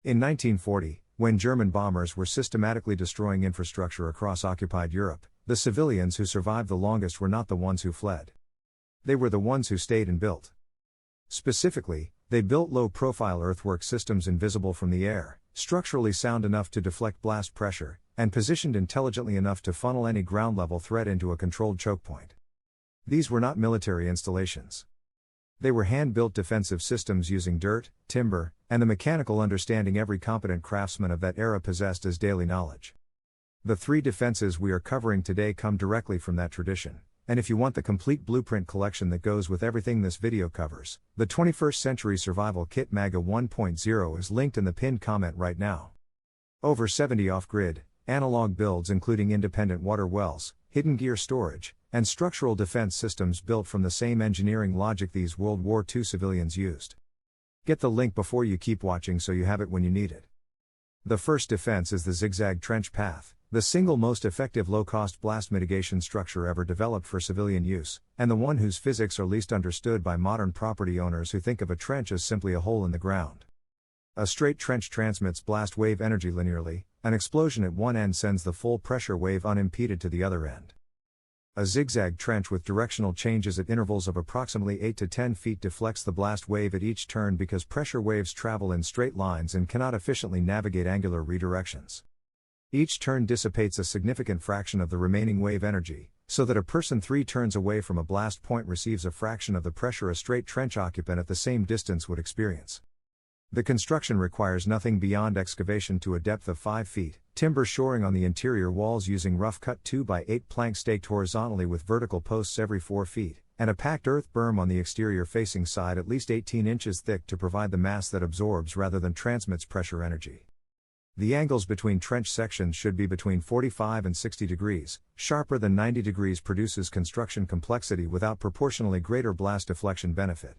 In 1940, when German bombers were systematically destroying infrastructure across occupied Europe, the civilians who survived the longest were not the ones who fled. They were the ones who stayed and built. Specifically, they built low-profile earthwork systems invisible from the air, structurally sound enough to deflect blast pressure, and positioned intelligently enough to funnel any ground-level threat into a controlled choke point. These were not military installations. They were hand-built defensive systems using dirt, timber, and the mechanical understanding every competent craftsman of that era possessed as daily knowledge. The three defenses we are covering today come directly from that tradition, and if you want the complete blueprint collection that goes with everything this video covers, the 21st Century Survival Kit MAGA 1.0 is linked in the pinned comment right now. Over 70 off-grid, analog builds including independent water wells, hidden gear storage, and structural defense systems built from the same engineering logic these World War II civilians used. Get the link before you keep watching so you have it when you need it. The first defense is the zigzag trench path, the single most effective low-cost blast mitigation structure ever developed for civilian use, and the one whose physics are least understood by modern property owners who think of a trench as simply a hole in the ground. A straight trench transmits blast wave energy linearly, an explosion at one end sends the full pressure wave unimpeded to the other end. A zigzag trench with directional changes at intervals of approximately 8 to 10 feet deflects the blast wave at each turn because pressure waves travel in straight lines and cannot efficiently navigate angular redirections. Each turn dissipates a significant fraction of the remaining wave energy, so that a person 3 turns away from a blast point receives a fraction of the pressure a straight trench occupant at the same distance would experience. The construction requires nothing beyond excavation to a depth of 5 feet, timber shoring on the interior walls using rough-cut 2x8 planks staked horizontally with vertical posts every 4 feet, and a packed earth berm on the exterior facing side at least 18 inches thick to provide the mass that absorbs rather than transmits pressure energy. The angles between trench sections should be between 45 and 60 degrees, sharper than 90 degrees produces construction complexity without proportionally greater blast deflection benefit.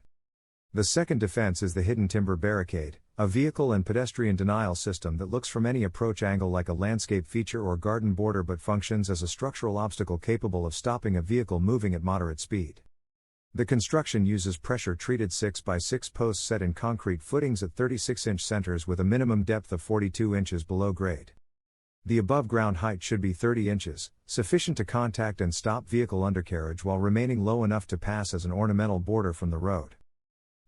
The second defense is the hidden timber barricade, a vehicle and pedestrian denial system that looks from any approach angle like a landscape feature or garden border but functions as a structural obstacle capable of stopping a vehicle moving at moderate speed. The construction uses pressure-treated 6x6 posts set in concrete footings at 36-inch centers with a minimum depth of 42 inches below grade. The above-ground height should be 30 inches, sufficient to contact and stop vehicle undercarriage while remaining low enough to pass as an ornamental border from the road.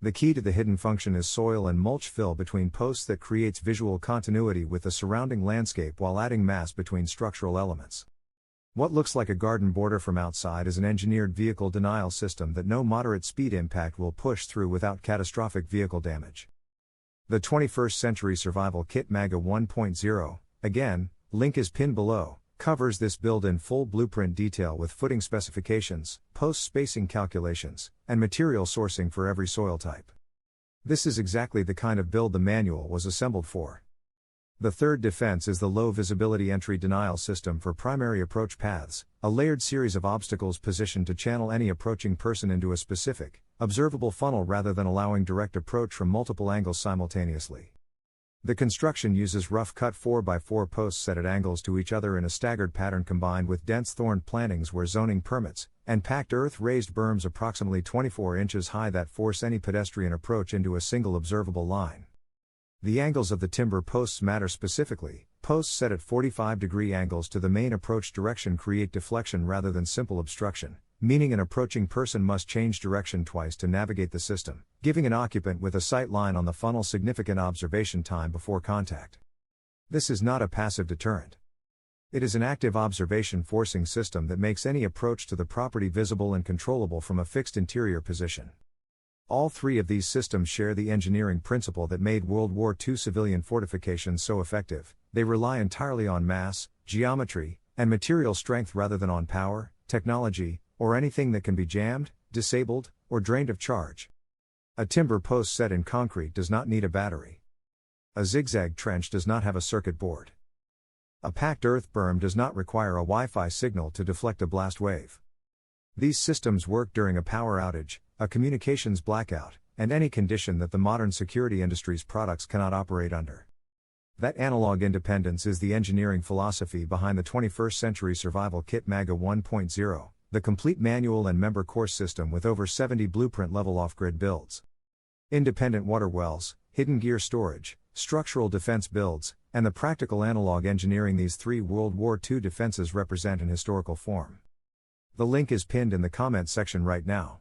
The key to the hidden function is soil and mulch fill between posts that creates visual continuity with the surrounding landscape while adding mass between structural elements. What looks like a garden border from outside is an engineered vehicle denial system that no moderate speed impact will push through without catastrophic vehicle damage. The 21st Century Survival Kit MAGA 1.0, again, link is pinned below, covers this build in full blueprint detail with footing specifications, post spacing calculations, and material sourcing for every soil type. This is exactly the kind of build the manual was assembled for. The third defense is the low visibility entry denial system for primary approach paths, a layered series of obstacles positioned to channel any approaching person into a specific, observable funnel rather than allowing direct approach from multiple angles simultaneously. The construction uses rough-cut 4x4 posts set at angles to each other in a staggered pattern combined with dense thorned plantings where zoning permits, and packed earth-raised berms approximately 24 inches high that force any pedestrian approach into a single observable line. The angles of the timber posts matter specifically. Posts set at 45-degree angles to the main approach direction create deflection rather than simple obstruction, meaning an approaching person must change direction twice to navigate the system, giving an occupant with a sight line on the funnel significant observation time before contact. This is not a passive deterrent. It is an active observation forcing system that makes any approach to the property visible and controllable from a fixed interior position. All three of these systems share the engineering principle that made World War II civilian fortifications so effective. They rely entirely on mass, geometry, and material strength rather than on power, technology, or anything that can be jammed, disabled, or drained of charge. A timber post set in concrete does not need a battery. A zigzag trench does not have a circuit board. A packed earth berm does not require a Wi-Fi signal to deflect a blast wave. These systems work during a power outage, a communications blackout, and any condition that the modern security industry's products cannot operate under. That analog independence is the engineering philosophy behind the 21st Century Survival Kit MAGA 1.0, the complete manual and member course system with over 70 blueprint-level off-grid builds. Independent water wells, hidden gear storage, structural defense builds, and the practical analog engineering these three World War II defenses represent in historical form. The link is pinned in the comments section right now.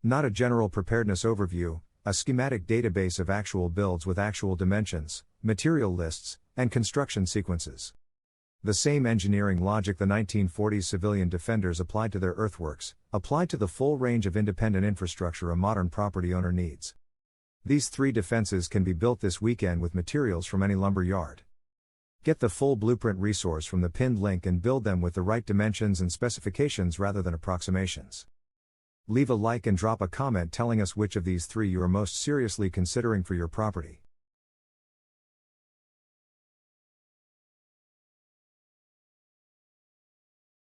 Not a general preparedness overview, a schematic database of actual builds with actual dimensions, material lists, and construction sequences. The same engineering logic the 1940s civilian defenders applied to their earthworks, applied to the full range of independent infrastructure a modern property owner needs. These three defenses can be built this weekend with materials from any lumber yard. Get the full blueprint resource from the pinned link and build them with the right dimensions and specifications rather than approximations. Leave a like and drop a comment telling us which of these three you are most seriously considering for your property.